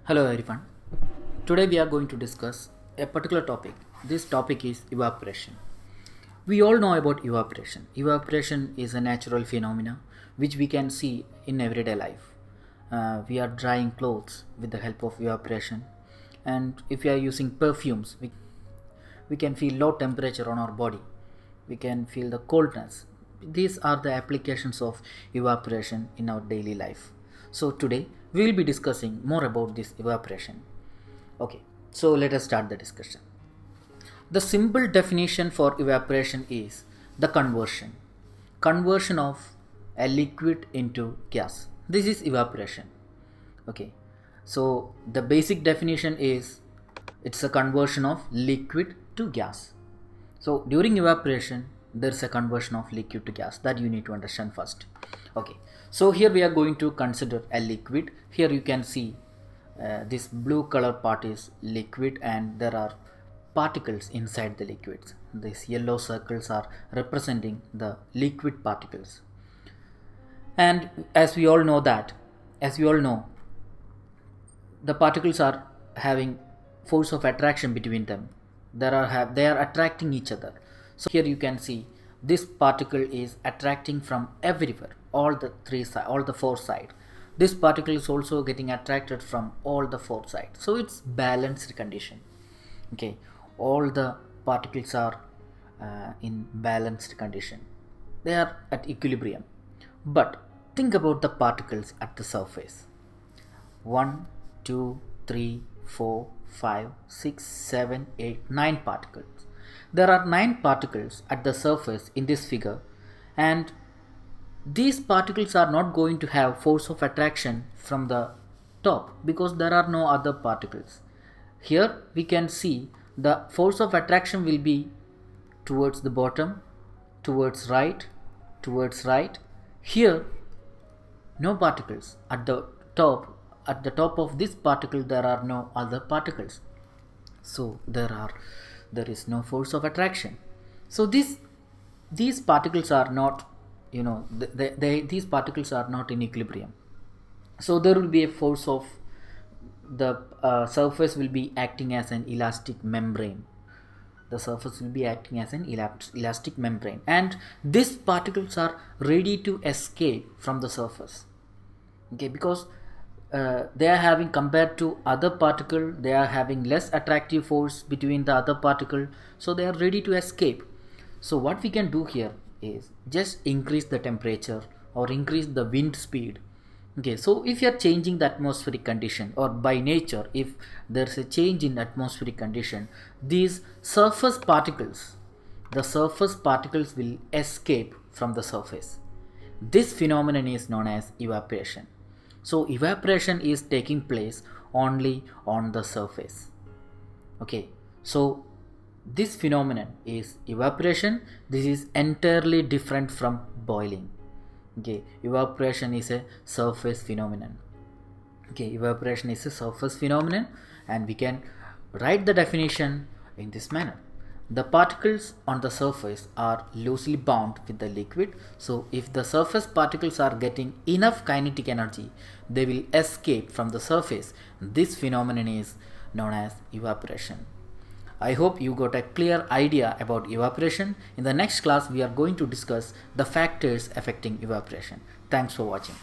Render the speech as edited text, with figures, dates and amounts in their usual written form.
Hello everyone. Today we are going to discuss a particular topic. This topic is evaporation. We all know about evaporation. Evaporation is a natural phenomena which we can see in everyday life. We are drying clothes with the help of evaporation, and if we are using perfumes, we can feel low temperature on our body. We can feel the coldness. These are the applications of evaporation in our daily life. So today we will be discussing more about this evaporation. Okay, so let us start the discussion. The simple definition for evaporation is the conversion of a liquid into gas. This is evaporation. Okay, so the basic definition is it's a conversion of liquid to gas. So during evaporation there is a conversion of liquid to gas, that you need to understand first. Okay, so here we are going to consider a liquid. Here you can see this blue color part is liquid and there are particles inside the liquids. These yellow circles are representing the liquid particles. And as we all know, the particles are having force of attraction between them. They are attracting each other. So here you can see this particle is attracting from everywhere, all the four sides. This particle is also getting attracted from all the four sides. So it's balanced condition. Okay, all the particles are in balanced condition. They are at equilibrium. But think about the particles at the surface. 1, 2, 3, 4, 5, 6, 7, 8, 9 particles. There are 9 particles at the surface in this figure, and these particles are not going to have force of attraction from the top because there are no other particles. Here we can see the force of attraction will be towards the bottom, towards right. Here no particles at the top. At the top of this particle there are no other particles, so there is no force of attraction. So these particles are not, these particles are not in equilibrium. So there will be a force of the surface will be acting as an elastic membrane. The surface will be acting as an elastic membrane, and these particles are ready to escape from the surface. Okay, because they are having, compared to other particle, they are having less attractive force between the other particle, so they are ready to escape. So what we can do here is just increase the temperature or increase the wind speed. Okay, so if you are changing the atmospheric condition, or by nature if there is a change in atmospheric condition, these surface particles will escape from the surface. This phenomenon is known as evaporation. So evaporation is taking place only on the surface. Okay, so this phenomenon is evaporation. This is entirely different from boiling. Okay, evaporation is a surface phenomenon. Okay, evaporation is a surface phenomenon, and we can write the definition in this manner. The particles on the surface are loosely bound with the liquid. So if the surface particles are getting enough kinetic energy, they will escape from the surface. This phenomenon is known as evaporation. I hope you got a clear idea about evaporation. In the next class we are going to discuss the factors affecting evaporation. Thanks for watching.